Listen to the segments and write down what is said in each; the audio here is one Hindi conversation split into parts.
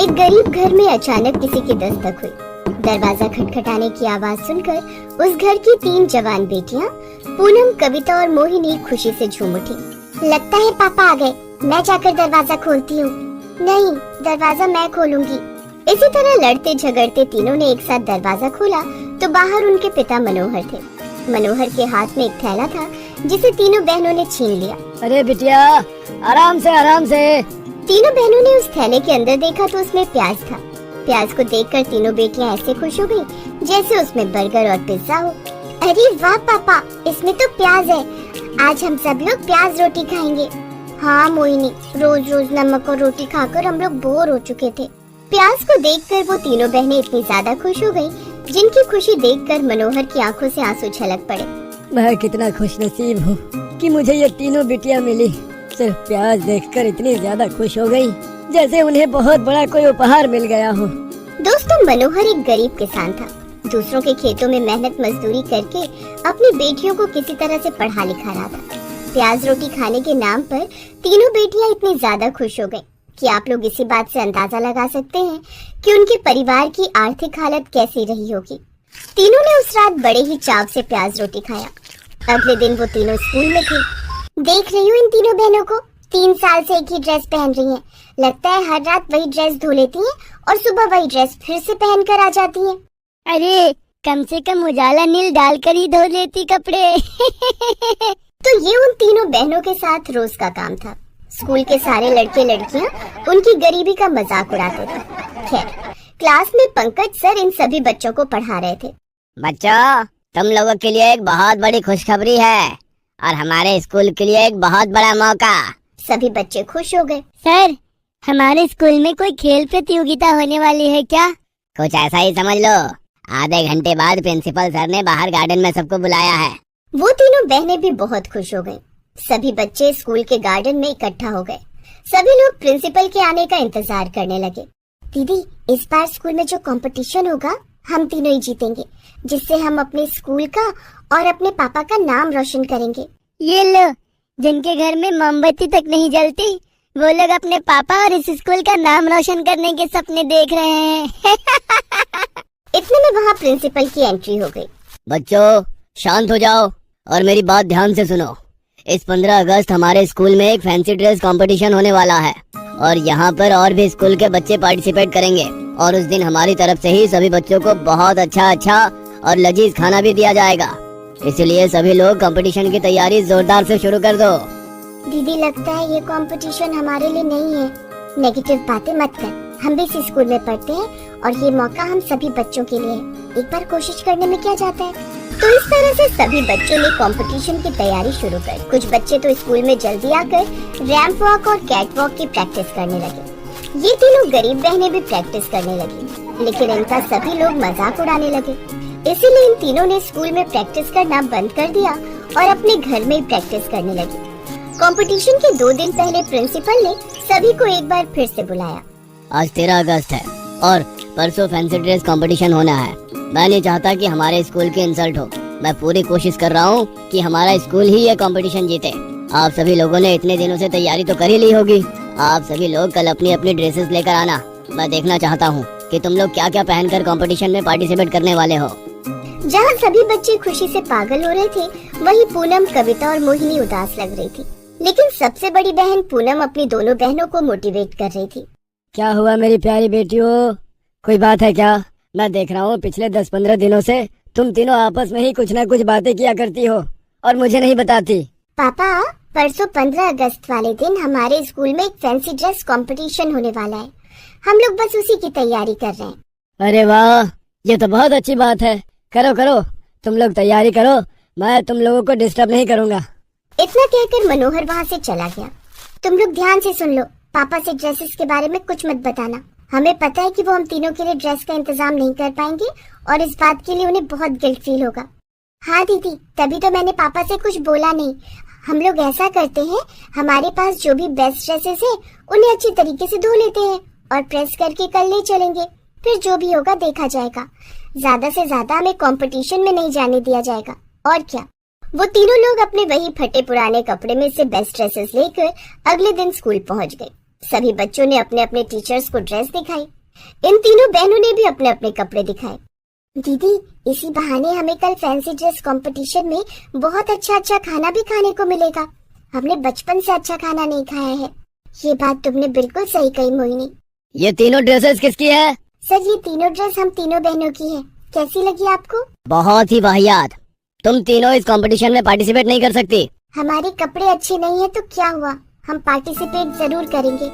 एक गरीब घर में अचानक किसी की दस्तक हुई। दरवाजा खटखटाने की आवाज सुनकर उस घर की 3 जवान बेटियां पूनम, कविता और मोहिनी खुशी से झूम उठी। लगता है पापा आ गए, मैं जाकर दरवाजा खोलती हूँ। नहीं, दरवाजा मैं खोलूंगी। इसी तरह लड़ते झगड़ते तीनों ने एक साथ दरवाजा खोला तो बाहर उनके पिता मनोहर थे। मनोहर के हाथ में एक थैला था जिसे तीनों बहनों ने छीन लिया। अरे बिटिया, आराम से आराम से। तीनों बहनों ने उस थैले के अंदर देखा तो उसमें प्याज था। प्याज को देखकर तीनों बेटियां ऐसे खुश हो गयी जैसे उसमें बर्गर और पिज्जा हो। अरे वाह पापा, इसमें तो प्याज है, आज हम सब लोग प्याज रोटी खाएंगे। हाँ मोहिनी, रोज रोज नमक और रोटी खाकर हम लोग बोर हो चुके थे। प्याज को देखकर वो तीनों बहनें इतनी ज्यादा खुश हो गयी, जिनकी खुशी देखकर मनोहर की आंखों से आंसू छलक पड़े। मैं कितना खुशनसीब हूँ कि मुझे ये तीनों बिटियां मिली। सिर्फ प्याज देखकर इतनी ज्यादा खुश हो गई जैसे उन्हें बहुत बड़ा कोई उपहार मिल गया हो। दोस्तों, मनोहर एक गरीब किसान था। दूसरों के खेतों में मेहनत मजदूरी करके अपनी बेटियों को किसी तरह से पढ़ा लिखा रहा था। प्याज रोटी खाने के नाम पर तीनों बेटियां इतनी ज्यादा खुश हो गयी कि आप लोग इसी बात से अंदाजा लगा सकते हैं कि उनके परिवार की आर्थिक हालत कैसी रही होगी। तीनों ने उस रात बड़े ही चाव से प्याज रोटी खाया। अगले दिन वो तीनों स्कूल में थे। देख रही हूँ इन तीनों बहनों को, 3 साल से एक ही ड्रेस पहन रही हैं। लगता है हर रात वही ड्रेस धो लेती हैं और सुबह वही ड्रेस फिर से पहन कर आ जाती हैं। अरे कम से कम उजाला नील डालकर ही धो लेती कपड़े। तो ये उन तीनों बहनों के साथ रोज का काम था। स्कूल के सारे लड़के लड़कियां उनकी गरीबी का मजाक उड़ाते थे। खैर, क्लास में पंकज सर इन सभी बच्चों को पढ़ा रहे थे। बच्चों, तुम लोगों के लिए एक बहुत बड़ी खुशखबरी है और हमारे स्कूल के लिए एक बहुत बड़ा मौका। सभी बच्चे खुश हो गए। सर, हमारे स्कूल में कोई खेल प्रतियोगिता होने वाली है क्या? कुछ ऐसा ही समझ लो। आधे घंटे बाद प्रिंसिपल सर ने बाहर गार्डन में सबको बुलाया है। वो तीनों बहनें भी बहुत खुश हो गयी। सभी बच्चे स्कूल के गार्डन में इकट्ठा हो गए। सभी लोग प्रिंसिपल के आने का इंतजार करने लगे। दीदी, इस बार स्कूल में जो कंपटीशन होगा हम तीनों ही जीतेंगे, जिससे हम अपने स्कूल का और अपने पापा का नाम रोशन करेंगे। ये लो, जिनके घर में मोमबत्ती तक नहीं जलती वो लोग अपने पापा और इस स्कूल का नाम रोशन करने के सपने देख रहे हैं। इतने में वहाँ प्रिंसिपल की एंट्री हो गई। बच्चों, शांत हो जाओ और मेरी बात ध्यान से सुनो। इस 15 अगस्त हमारे स्कूल में एक फैंसी ड्रेस कंपटीशन होने वाला है और यहाँ पर और भी स्कूल के बच्चे पार्टिसिपेट करेंगे और उस दिन हमारी तरफ से ही सभी बच्चों को बहुत अच्छा और लजीज खाना भी दिया जाएगा। इसलिए सभी लोग कंपटीशन की तैयारी जोरदार से शुरू कर दो। दीदी, लगता है ये कंपटीशन हमारे लिए नहीं है। नेगेटिव बातें मत कर, हम भी इसी स्कूल में पढ़ते हैं और ये मौका हम सभी बच्चों के लिए है। एक बार कोशिश करने में क्या जाता है। तो इस तरह से सभी बच्चों ने कंपटीशन की तैयारी शुरू कर। कुछ बच्चे तो स्कूल में जल्दी आकर रैंप वॉक और कैट वॉक की प्रैक्टिस करने लगे। ये तीनों गरीब बहनें भी प्रैक्टिस करने लगी, लेकिन इनका सभी लोग मजाक उड़ाने लगे। इसीलिए इन तीनों ने स्कूल में प्रैक्टिस करना बंद कर दिया और अपने घर में ही प्रैक्टिस करने लगी। कंपटीशन के 2 दिन पहले प्रिंसिपल ने सभी को एक बार फिर से बुलाया। आज 13 अगस्त है और परसों फैंसी ड्रेस कंपटीशन होना है। मैं नहीं चाहता कि हमारे स्कूल की इंसल्ट हो। मैं पूरी कोशिश कर रहा हूँ कि हमारा स्कूल ही ये कंपटीशन जीते। आप सभी लोगों ने इतने दिनों से तैयारी तो कर ही ली होगी। आप सभी लोग कल अपनी अपनी ड्रेसेस लेकर आना। मैं देखना चाहता हूँ कि तुम लोग क्या क्या पहनकर कंपटीशन में पार्टिसिपेट करने वाले हो। जहाँ सभी बच्चे खुशी से पागल हो रहे थे, वहीं पूनम, कविता और मोहिनी उदास लग रही थी। लेकिन सबसे बड़ी बहन पूनम अपनी दोनों बहनों को मोटिवेट कर रही थी। क्या हुआ मेरी प्यारी बेटियों, कोई बात है क्या? मैं देख रहा हूँ पिछले 10-15 दिनों से तुम तीनों आपस में ही कुछ न कुछ बातें किया करती हो और मुझे नहीं बताती। पापा, परसों 15 अगस्त वाले दिन हमारे स्कूल में एक फैंसी ड्रेस कंपटीशन होने वाला है। हम लोग बस उसी की तैयारी कर रहे हैं। अरे वाह, ये तो बहुत अच्छी बात है। करो करो, तुम लोग तैयारी करो, मैं तुम लोगों को डिस्टर्ब नहीं करूँगा। इतना कहकर मनोहर वहाँ से चला गया। तुम लोग ध्यान से सुन लो, पापा से ड्रेसेस के बारे में कुछ मत बताना। हमें पता है कि वो हम तीनों के लिए ड्रेस का इंतजाम नहीं कर पाएंगे और इस बात के लिए उन्हें बहुत गिल्ट फील होगा। हाँ दीदी, तभी तो मैंने पापा से कुछ बोला नहीं। हम लोग ऐसा करते हैं, हमारे पास जो भी बेस्ट ड्रेसेस है उन्हें अच्छी तरीके से धो लेते हैं और प्रेस करके कल ले चलेंगे। फिर जो भी होगा देखा जाएगा। ज्यादा से ज्यादा हमें कंपटीशन में नहीं जाने दिया जाएगा। और क्या। वो तीनों लोग अपने वही फटे पुराने कपड़े में से बेस्ट ड्रेसेस लेकर अगले दिन स्कूल पहुंच गए। सभी बच्चों ने अपने अपने टीचर्स को ड्रेस दिखाई। इन तीनों बहनों ने भी अपने अपने कपड़े दिखाए। दीदी, इसी बहाने हमें कल फैंसी ड्रेस कंपटीशन में बहुत अच्छा अच्छा खाना भी खाने को मिलेगा। हमने बचपन से अच्छा खाना नहीं खाया है। ये बात तुमने बिल्कुल सही कही मोहिनी। ये तीनों ड्रेसेस किसकी है? सर, ये तीनों ड्रेस हम तीनों बहनों की है। कैसी लगी आपको? बहुत ही वाहियात। तुम तीनों इस कंपटीशन में पार्टिसिपेट नहीं कर सकती। हमारे कपड़े अच्छे नहीं है तो क्या हुआ, हम पार्टिसिपेट जरूर करेंगे।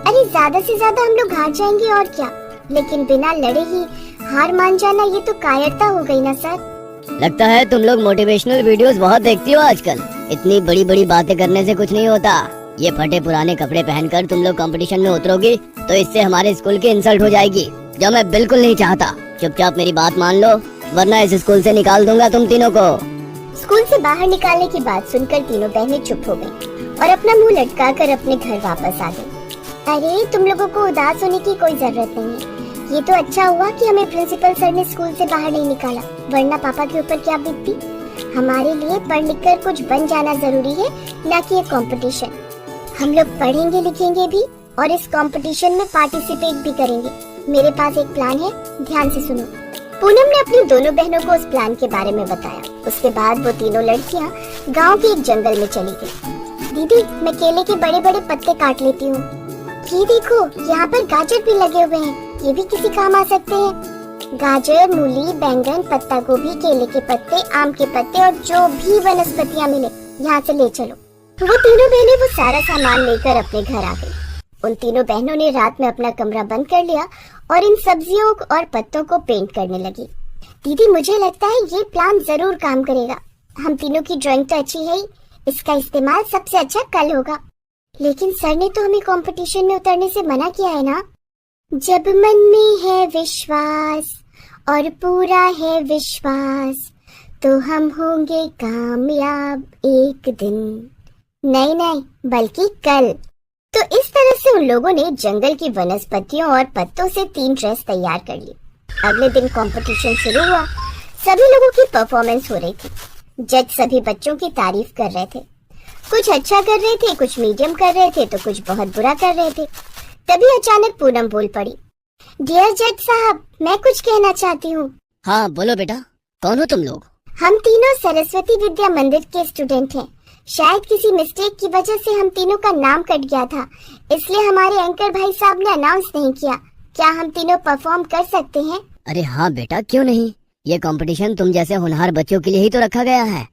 अरे ज्यादा से ज्यादा हम लोग हार जाएंगे और क्या, लेकिन बिना लड़े ही हार मान जाना ये तो कायरता हो गई ना सर। लगता है तुम लोग मोटिवेशनल वीडियोस बहुत देखती हो आजकल। इतनी बड़ी बड़ी बातें करने से कुछ नहीं होता। ये फटे पुराने कपड़े पहनकर तुम लोग कंपटीशन में उतरोगी तो इससे हमारे स्कूल की इंसल्ट हो जाएगी, जो मैं बिल्कुल नहीं चाहता। चुपचाप मेरी बात मान लो, वरना इस स्कूल से निकाल दूंगा तुम तीनों को। स्कूल से बाहर निकालने की बात सुनकर तीनों बहनें चुप हो गईं और अपना मुंह लटकाकर अपने घर वापस आ गईं। अरे तुम लोगों को उदास होने की कोई जरूरत नहीं है। ये तो अच्छा हुआ कि हमें प्रिंसिपल सर ने स्कूल से बाहर नहीं निकाला, वरना पापा के ऊपर क्या बीतती। हमारे लिए पढ़ लिख कर कुछ बन जाना जरूरी है, न कि ये कंपटीशन। हम लोग पढ़ेंगे लिखेंगे भी और इस कंपटीशन में पार्टिसिपेट भी करेंगे। मेरे पास एक प्लान है, ध्यान से सुनो। पूनम ने अपनी दोनों बहनों को उस प्लान के बारे में बताया। उसके बाद वो तीनों लड़कियां गांव के एक जंगल में चली गई। दीदी, मैं केले के बड़े बड़े पत्ते काट लेती हूँ। ये देखो, यहाँ पर गाजर भी लगे हुए हैं, ये भी किसी काम आ सकते हैं। गाजर, मूली, बैंगन, पत्ता गोभी, केले के पत्ते, आम के पत्ते और जो भी वनस्पतियाँ मिले यहाँ से ले चलो। वो तीनों बहनें वो सारा सामान लेकर अपने घर आ गई। उन तीनों बहनों ने रात में अपना कमरा बंद कर लिया और इन सब्जियों और पत्तों को पेंट करने लगी। दीदी, मुझे लगता है ये प्लान जरूर काम करेगा। हम तीनों की ड्राइंग तो अच्छी है ही, इसका इस्तेमाल सबसे अच्छा कल होगा। लेकिन सर ने तो हमें कंपटीशन में उतरने से मना किया है ना। जब मन में है विश्वास और पूरा है विश्वास, तो हम होंगे कामयाब एक दिन। नहीं, बल्कि कल। तो इस तरह से उन लोगों ने जंगल की वनस्पतियों और पत्तों से 3 ड्रेस तैयार कर ली। अगले दिन कंपटीशन शुरू हुआ। सभी लोगों की परफॉर्मेंस हो रही थी। जज सभी बच्चों की तारीफ कर रहे थे। कुछ अच्छा कर रहे थे, कुछ मीडियम कर रहे थे, तो कुछ बहुत बुरा कर रहे थे। तभी अचानक पूनम बोल पड़ी। डियर जज साहब, मैं कुछ कहना चाहती हूँ। हाँ बोलो बेटा, कौन हो तुम लोग? हम तीनों सरस्वती विद्या मंदिर के स्टूडेंट हैं। शायद किसी मिस्टेक की वजह से हम तीनों का नाम कट गया था, इसलिए हमारे एंकर भाई साहब ने अनाउंस नहीं किया। क्या हम तीनों परफॉर्म कर सकते हैं? अरे हाँ बेटा, क्यों नहीं। ये कंपटीशन तुम जैसे होनहार बच्चों के लिए ही तो रखा गया है।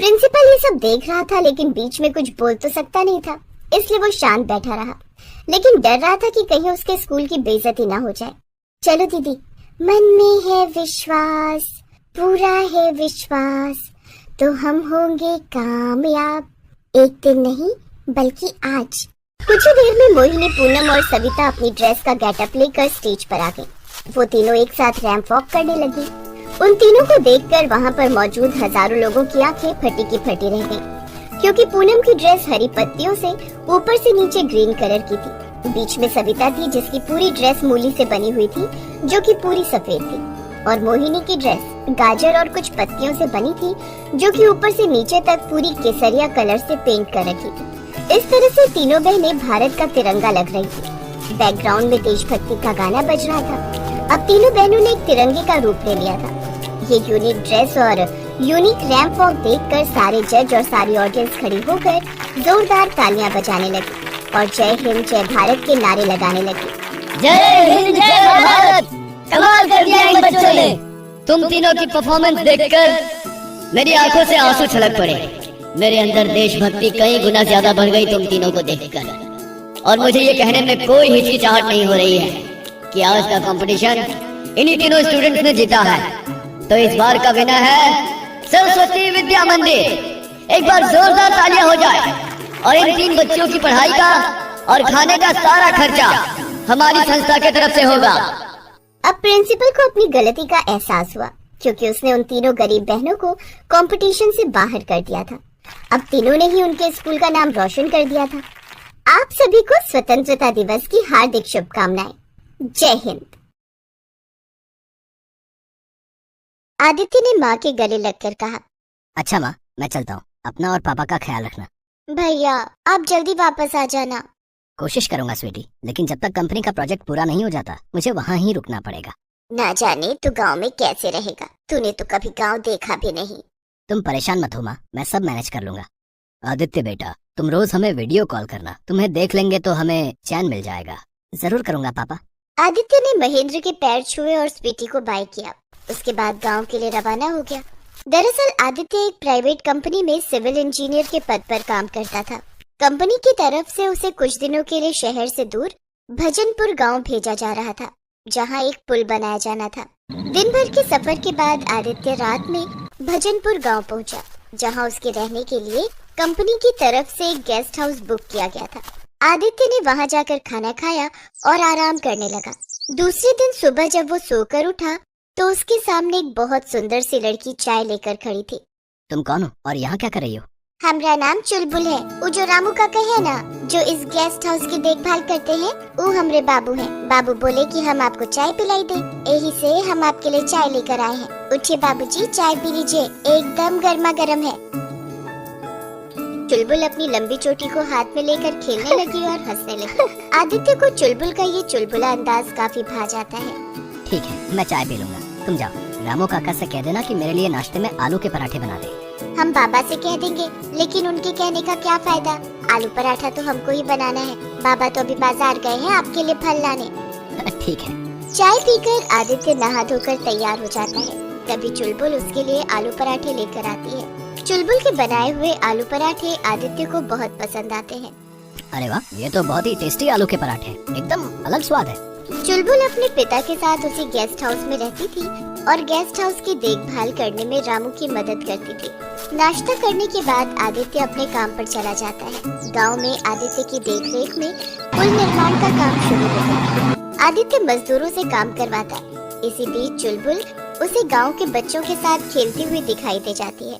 प्रिंसिपल ये सब देख रहा था, लेकिन बीच में कुछ बोल तो सकता नहीं था, इसलिए वो शांत बैठा रहा। लेकिन डर रहा था कि कहीं उसके स्कूल की बेइज्जती ना हो जाए। चलो दीदी, मन में है विश्वास, पूरा है विश्वास, तो हम होंगे कामयाब एक दिन नहीं बल्कि आज। कुछ ही देर में मोहिनी, पूनम और सविता अपनी ड्रेस का गेटअप लेकर स्टेज पर आ गई। वो तीनों एक साथ रैंप वॉक करने लगी। उन तीनों को देखकर वहाँ पर मौजूद हजारों लोगों की आंखें फटी की फटी रह गईं, क्योंकि पूनम की ड्रेस हरी पत्तियों से ऊपर से नीचे ग्रीन कलर की थी। बीच में सविता थी, जिसकी पूरी ड्रेस मूली से बनी हुई थी, जो कि पूरी सफेद थी। और मोहिनी की ड्रेस गाजर और कुछ पत्तियों से बनी थी, जो कि ऊपर से नीचे तक पूरी केसरिया कलर से पेंट कर रखी थी। इस तरह से तीनों बहनें भारत का तिरंगा लग रही थी। बैकग्राउंड में देशभक्ति का गाना बज रहा था। अब तीनों बहनों ने एक तिरंगे का रूप ले लिया था। ये यूनिक ड्रेस और यूनिक रैंप वॉक देखकर सारे जज और सारी ऑडियंस खड़ी होकर जोरदार तालियां बजाने लगी और जय हिंद जय भारत के नारे लगाने लगी। जय हिंद जय भारत। कमाल कर दिया इन बच्चों ने। तुम तीनों की परफॉर्मेंस देखकर मेरी आंखों से आंसू छलक पड़े। मेरे अंदर देशभक्ति कई गुना ज्यादा बढ़ गई तुम तीनों को देखकर। और मुझे ये कहने में कोई हिचकिचाहट नहीं हो रही है कि आज का कंपटीशन इन्हीं तीनों स्टूडेंट्स ने जीता है। तो इस बार का विनर है सरस्वती विद्या मंदिर। एक बार जोरदार तालियां हो जाए। और इन 3 बच्चों की पढ़ाई का और खाने का सारा खर्चा हमारी संस्था की तरफ से होगा। अब प्रिंसिपल को अपनी गलती का एहसास हुआ, क्योंकि उसने उन तीनों गरीब बहनों को कंपटीशन से बाहर कर दिया था। अब तीनों ने ही उनके स्कूल का नाम रोशन कर दिया था। आप सभी को स्वतंत्रता दिवस की हार्दिक शुभकामनाएं। जय हिंद। आदित्य ने माँ के गले लगकर कहा। अच्छा माँ, मैं चलता हूँ। अपना और पापा का ख्याल रखना। भैया, आप जल्दी वापस आ जाना। कोशिश करूंगा स्वीटी, लेकिन जब तक कंपनी का प्रोजेक्ट पूरा नहीं हो जाता मुझे वहाँ ही रुकना पड़ेगा। ना जाने तू गांव में कैसे रहेगा, तूने तो कभी गांव देखा भी नहीं। तुम परेशान मत हो माँ, मैं सब मैनेज कर लूंगा। आदित्य बेटा, तुम रोज हमें वीडियो कॉल करना, तुम्हें देख लेंगे तो हमें चैन मिल जाएगा। जरूर करूंगा पापा। आदित्य ने महेंद्र के पैर छुए और स्वीटी को बाय किया। उसके बाद गांव के लिए रवाना हो गया। दरअसल आदित्य एक प्राइवेट कंपनी में सिविल इंजीनियर के पद पर काम करता था। कंपनी की तरफ से उसे कुछ दिनों के लिए शहर से दूर भजनपुर गांव भेजा जा रहा था, जहां एक पुल बनाया जाना था। दिन भर के सफर के बाद आदित्य रात में भजनपुर गांव पहुंचा, जहां उसके रहने के लिए कंपनी की तरफ से एक गेस्ट हाउस बुक किया गया था। आदित्य ने वहां जाकर खाना खाया और आराम करने लगा। दूसरे दिन सुबह जब वो सोकर उठा तो उसके सामने एक बहुत सुंदर सी लड़की चाय लेकर खड़ी थी। तुम कौन हो और यहाँ क्या कर रही हो? हमारा नाम चुलबुल है। वो जो रामू काका है ना, जो इस गेस्ट हाउस की देखभाल करते हैं, वो हमरे बाबू हैं। बाबू बोले कि हम आपको चाय पिलाई दे, यही से हम आपके लिए चाय लेकर आए हैं। उठिए बाबूजी, चाय पी लीजिए, एकदम गर्मा गर्म है। चुलबुल अपनी लंबी चोटी को हाथ में लेकर खेलने लगी और हंसने लगी। आदित्य को चुलबुल का ये चुलबुला अंदाज काफी भा जाता है। ठीक है, मैं चाय पी लूंगा, तुम जाओ। रामू काका से कह देना कि मेरे लिए नाश्ते में आलू के पराठे बना दे। हम बाबा से कह देंगे, लेकिन उनके कहने का क्या फायदा, आलू पराठा तो हमको ही बनाना है। बाबा तो अभी बाजार गए हैं आपके लिए फल लाने। ठीक है। चाय पीकर आदित्य नहा धोकर तैयार हो जाता है। तभी चुलबुल उसके लिए आलू पराठे लेकर आती है। चुलबुल के बनाए हुए आलू पराठे आदित्य को बहुत पसंद आते हैं। अरे वाह, ये तो बहुत ही टेस्टी आलू के पराठे, एकदम अलग स्वाद है। चुलबुल अपने पिता के साथ उसी गेस्ट हाउस में रहती थी और गेस्ट हाउस की देखभाल करने में रामू की मदद करती थी। नाश्ता करने के बाद आदित्य अपने काम पर चला जाता है। गांव में आदित्य की देखरेख में पुल निर्माण का काम शुरू होता है। आदित्य मजदूरों से काम करवाता है। इसी बीच चुलबुल उसे गांव के बच्चों के साथ खेलती हुई दिखाई दे जाती है।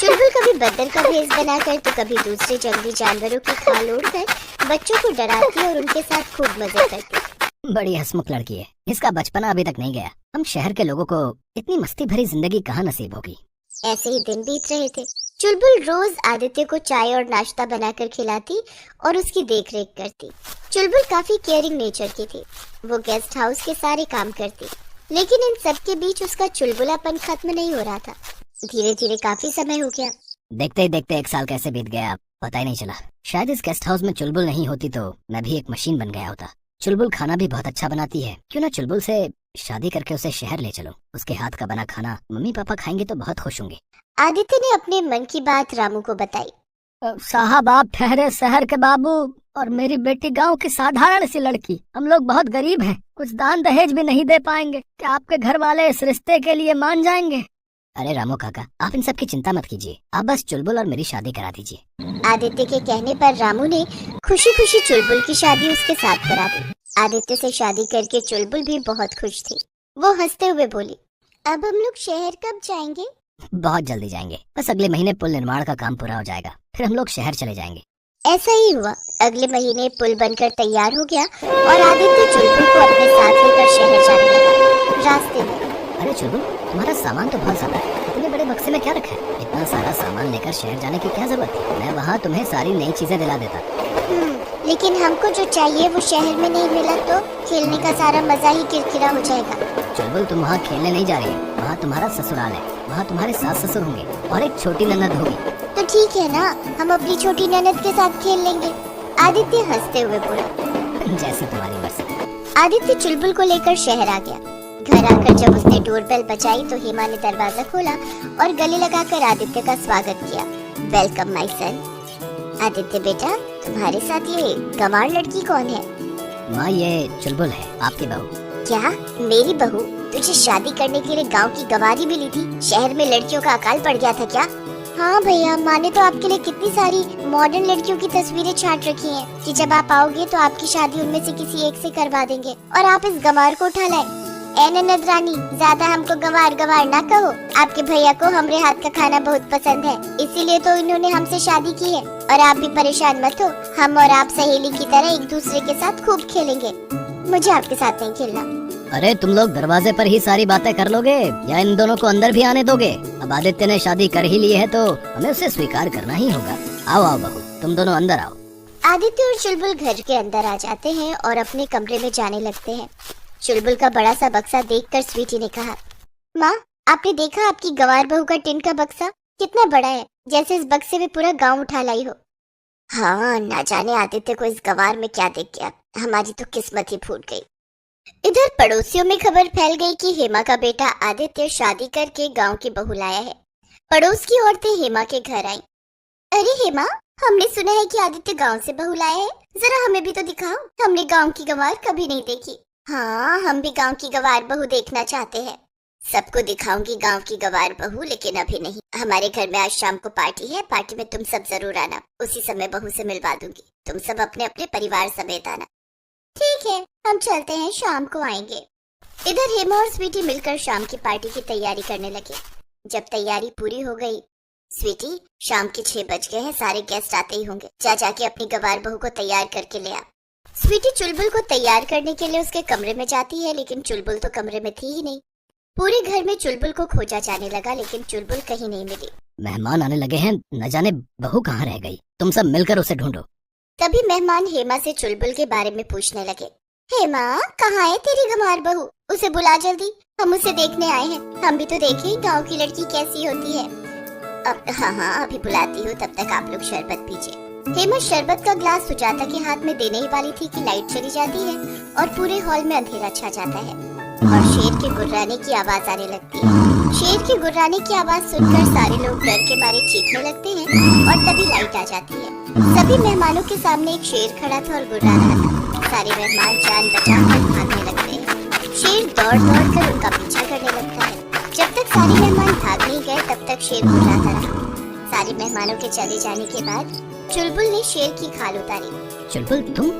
चुलबुल कभी बदल का भेष बनाकर तो कभी दूसरे जंगली जानवरों की खाल ओढ़कर बच्चों को डराती और उनके साथ खूब मजे करती। बड़ी हंसमुख लड़की है, इसका बचपना अभी तक नहीं गया। हम शहर के लोगों को इतनी मस्ती भरी जिंदगी कहाँ नसीब होगी। ऐसे ही दिन बीत रहे थे। चुलबुल रोज आदित्य को चाय और नाश्ता बनाकर खिलाती और उसकी देखरेख करती। चुलबुल काफी केयरिंग नेचर की थी। वो गेस्ट हाउस के सारे काम करती, लेकिन इन सब के बीच उसका चुलबुलापन खत्म नहीं हो रहा था। धीरे धीरे काफी समय हो गया। देखते ही देखते 1 साल कैसे बीत गया पता ही नहीं चला। शायद इस गेस्ट हाउस में चुलबुल नहीं होती तो मैं भी एक मशीन बन गया होता। चुलबुल खाना भी बहुत अच्छा बनाती है, क्यों ना चुलबुल से शादी करके उसे शहर ले चलो। उसके हाथ का बना खाना मम्मी पापा खाएंगे तो बहुत खुश होंगे। आदित्य ने अपने मन की बात रामू को बताई। साहब, आप ठहरे शहर के बाबू और मेरी बेटी गांव की साधारण सी लड़की। हम लोग बहुत गरीब हैं, कुछ दान दहेज भी नहीं दे पाएंगे। क्या आपके घर वाले इस रिश्ते के लिए मान जाएंगे? अरे रामू काका, आप इन सब की चिंता मत कीजिए, आप बस चुलबुल और मेरी शादी करा दीजिए। आदित्य के कहने पर रामू ने खुशी खुशी चुलबुल की शादी उसके साथ करा दी। आदित्य से शादी करके चुलबुल भी बहुत खुश थी। वो हंसते हुए बोली, अब हम लोग शहर कब जाएंगे? बहुत जल्दी जाएंगे, बस अगले महीने पुल निर्माण का काम पूरा हो जाएगा, फिर हम लोग शहर चले जाएंगे। ऐसा ही हुआ। अगले महीने पुल बनकर तैयार हो गया और आदित्य चुलबुल को अपने साथ लेकर शहर जाने लगा। रास्ते में, अरे चुलबुल, तुम्हारा सामान तो बहुत ज्यादा है, इतने बड़े बक्से में क्या रखा है? इतना सारा सामान लेकर शहर जाने की क्या जरूरत है? मैं वहाँ तुम्हें सारी नई चीजें दिला देता। लेकिन हमको जो चाहिए वो शहर में नहीं मिला तो खेलने का सारा मजा ही किरकिरा हो जाएगा। चुलबुल, तुम वहाँ खेलने नहीं जा रही हो, वहाँ तुम्हारा ससुराल है, वहाँ तुम्हारे सास ससुर होंगे और एक छोटी ननद होगी। तो ठीक है ना, हम अपनी छोटी ननद के साथ खेल लेंगे। आदित्य हंसते हुए बोला। जैसी तुम्हारी मर्जी। आदित्य चुलबुल को लेकर शहर आ गया। घर आकर जब उसने डोरबेल बजाई तो हेमा ने दरवाजा खोला और गले लगाकर आदित्य का स्वागत किया। Welcome my son. आदित्य बेटा, तुम्हारे साथ ये गंवार लड़की कौन है? माँ, ये चुलबुल है, आपकी बहू। क्या मेरी बहू? तुझे शादी करने के लिए गांव की गंवारी मिली थी? शहर में लड़कियों का अकाल पड़ गया था क्या? हाँ भैया, माँ ने तो आपके लिए कितनी सारी मॉडर्न लड़कियों की तस्वीरें छाट रखी हैं कि जब आप आओगे तो आपकी शादी उनमें से किसी एक से करवा देंगे और आप इस गंवार को उठा लाए। ए ननद रानी, ज्यादा हमको गंवार गंवार ना कहो। आपके भैया को हमरे हाथ का खाना बहुत पसंद है, इसीलिए तो इन्होंने हमसे शादी की है। और आप भी परेशान मत हो, हम और आप सहेली की तरह एक दूसरे के साथ खूब खेलेंगे। मुझे आपके साथ नहीं खेलना। अरे तुम लोग दरवाजे पर ही सारी बातें कर लोगे या इन दोनों को अंदर भी आने दोगे? अब आदित्य ने शादी कर ही ली है तो हमें उसे स्वीकार करना ही होगा। आओ आओ बहू, तुम दोनों अंदर आओ। आदित्य और चुलबुल घर के अंदर आ जाते हैं और अपने कमरे में जाने लगते हैं। चुलबुल का बड़ा सा बक्सा देखकर स्वीटी ने कहा, माँ आपने देखा आपकी गंवार बहू का टिन का बक्सा कितना बड़ा है, जैसे इस बक्से में पूरा गांव उठा लाई हो। हाँ, ना जाने आदित्य को इस गंवार में क्या दिख गया, हमारी तो किस्मत ही फूट गई। इधर पड़ोसियों में खबर फैल गई कि हेमा का बेटा आदित्य शादी करके गांव की बहू लाया है। पड़ोस की औरतें हेमा के घर आईं। अरे हेमा, हमने सुना है कि आदित्य गांव से बहू लाया है, जरा हमें भी तो दिखाओ, हमने गांव की गंवार कभी नहीं देखी। हाँ, हम भी गांव की गंवार बहू देखना चाहते हैं। सबको दिखाऊंगी गांव की गंवार बहू, लेकिन अभी नहीं। हमारे घर में आज शाम को पार्टी है, पार्टी में तुम सब जरूर आना, उसी समय बहू से मिलवा दूंगी। तुम सब अपने अपने परिवार समेत आना। ठीक है, हम चलते हैं, शाम को आएंगे। इधर हेमा और स्वीटी मिलकर शाम की पार्टी की तैयारी करने लगे। जब तैयारी पूरी हो गई, स्वीटी शाम के 6 बज गए हैं, सारे गेस्ट आते ही होंगे, जा जाके अपनी गंवार बहू को तैयार करके ले आ। स्वीटी चुलबुल को तैयार करने के लिए उसके कमरे में जाती है, लेकिन चुलबुल तो कमरे में थी ही नहीं। पूरे घर में चुलबुल को खोजा जाने लगा, लेकिन चुलबुल कहीं नहीं मिली। मेहमान आने लगे हैं, न जाने बहू कहाँ रह गई, तुम सब मिलकर उसे ढूंढो। तभी मेहमान हेमा से चुलबुल के बारे में पूछने लगे। हेमा, कहाँ है तेरी गंवार बहू? उसे बुला जल्दी, हम उसे देखने आए हैं। हम भी तो देखें गांव की लड़की कैसी होती है। अब हाँ, अभी बुलाती हूँ, तब तक आप लोग शरबत पीजिए। हेमा शरबत का ग्लास सुजाता के हाथ में देने ही वाली थी कि लाइट चली जाती है और पूरे हॉल में अंधेरा छा जाता है और शेर के गुर्राने की आवाज आने लगती है। शेर के गुर्राने की आवाज सुनकर सारे लोग डर के मारे चीखने लगते हैं और तभी लाइट आ जाती है। सभी मेहमानों के सामने एक शेर खड़ा था और गुर्रा रहा था। सारे मेहमान जान बचाकर भागने लगते हैं। शेर दौड़ दौड़ कर उनका पीछा करने लगता है। जब तक सारे मेहमान भाग नहीं गए, तब तक शेर गुर्राता रहा। सारे मेहमानों के चले जाने के बाद चुलबुल ने शेर की खाल उतारी। चुलबुल तुम?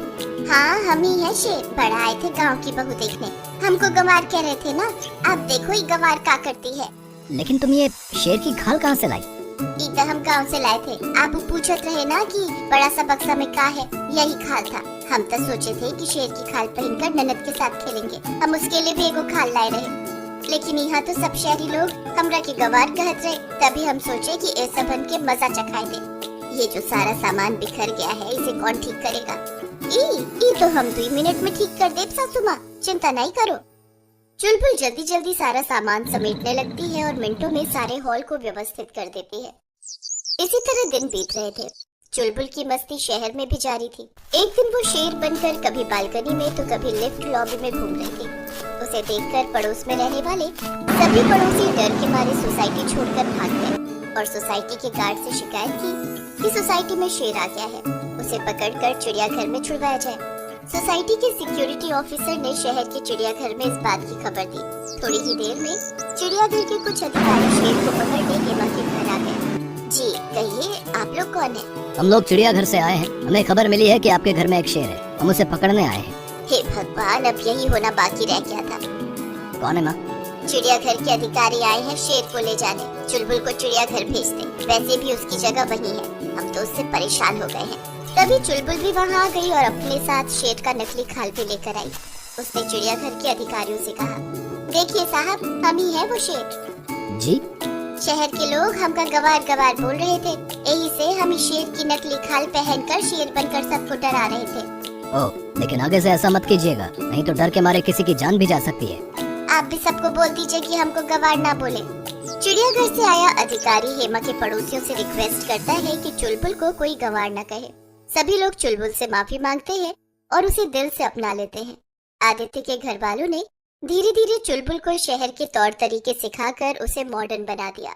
हाँ, हम ही है शेर, बड़ा आए थे गांव की बहू देखने। हमको गंवार कह रहे थे ना, अब देखो ये गंवार क्या करती है। लेकिन तुम ये शेर की खाल कहाँ से लाई? तो हम गांव से लाए थे। आप पूछत रहे ना कि बड़ा सा बक्सा में क्या है, यही खाल था। हम तो सोचे थे कि शेर की खाल पहनकर ननद के साथ खेलेंगे, हम उसके लिए भी एगो खाल लाए रहे। लेकिन यहाँ तो सब शहरी लोग हमरा की गंवार कहत रहे, तभी हम सोचे कि ऐसा बन के मजा चखाए दे। ये जो सारा सामान बिखर गया है, इसे कौन ठीक करेगा? ई तो हम 2 मिनट में ठीक कर दे सासू माँ, चिंता नहीं करो। चुलबुल जल्दी जल्दी सारा सामान समेटने लगती है और मिनटों में सारे हॉल को व्यवस्थित कर देती है। इसी तरह दिन बीत रहे थे। चुलबुल की मस्ती शहर में भी जारी थी। एक दिन वो शेर बनकर कभी बालकनी में तो कभी लिफ्ट लॉबी में घूम रही थी। उसे देखकर पड़ोस में रहने वाले सभी पड़ोसी डर के मारे सोसाइटी छोड़कर भाग गए और सोसाइटी के गार्ड से शिकायत की कि सोसाइटी में शेर आ गया है, उसे पकड़कर चिड़ियाघर में छुड़वाया जाए। सोसाइटी के सिक्योरिटी ऑफिसर ने शहर के चिड़ियाघर में इस बात की खबर दी। थोड़ी ही देर में चिड़ियाघर के कुछ अधिकारी शेर को पकड़ने हेमा के घर आ गए। जी कहिए, आप लोग कौन है? हम लोग चिड़ियाघर से आए हैं, हमें खबर मिली है कि आपके घर में एक शेर है, हम उसे पकड़ने आए हैं। हे भगवान, अब यही होना बाकी रह गया था। कौन है माँ? चिड़ियाघर के अधिकारी आए हैं शेर को ले जाने। चुलबुल को चिड़ियाघर भेज दे, वैसे भी उसकी जगह वही है, हम तो उससे परेशान हो गए हैं। तभी चुलबुल भी वहाँ आ गई और अपने साथ शेर का नकली खाल भी लेकर आई। उसने चिड़ियाघर के अधिकारियों से कहा, देखिए साहब, हम ही है वो शेर। जी? शहर के लोग हमका गवार गवार बोल रहे थे, यही से हम इस शेर की नकली खाल पहनकर शेर बनकर सबको डरा रहे थे। ओह, लेकिन आगे से ऐसा मत कीजिएगा, नहीं तो डर के मारे किसी की जान भी जा सकती है। आप भी सबको बोल दीजिए कि हमको गवार ना बोले। चिड़ियाघर से आया अधिकारी हेमा के पड़ोसियों से रिक्वेस्ट करता है कि चुलबुल को कोई गवार न कहे। सभी लोग चुलबुल से माफी मांगते हैं और उसे दिल से अपना लेते हैं। आदित्य के घर वालों ने धीरे धीरे चुलबुल को शहर के तौर तरीके सिखाकर उसे मॉडर्न बना दिया।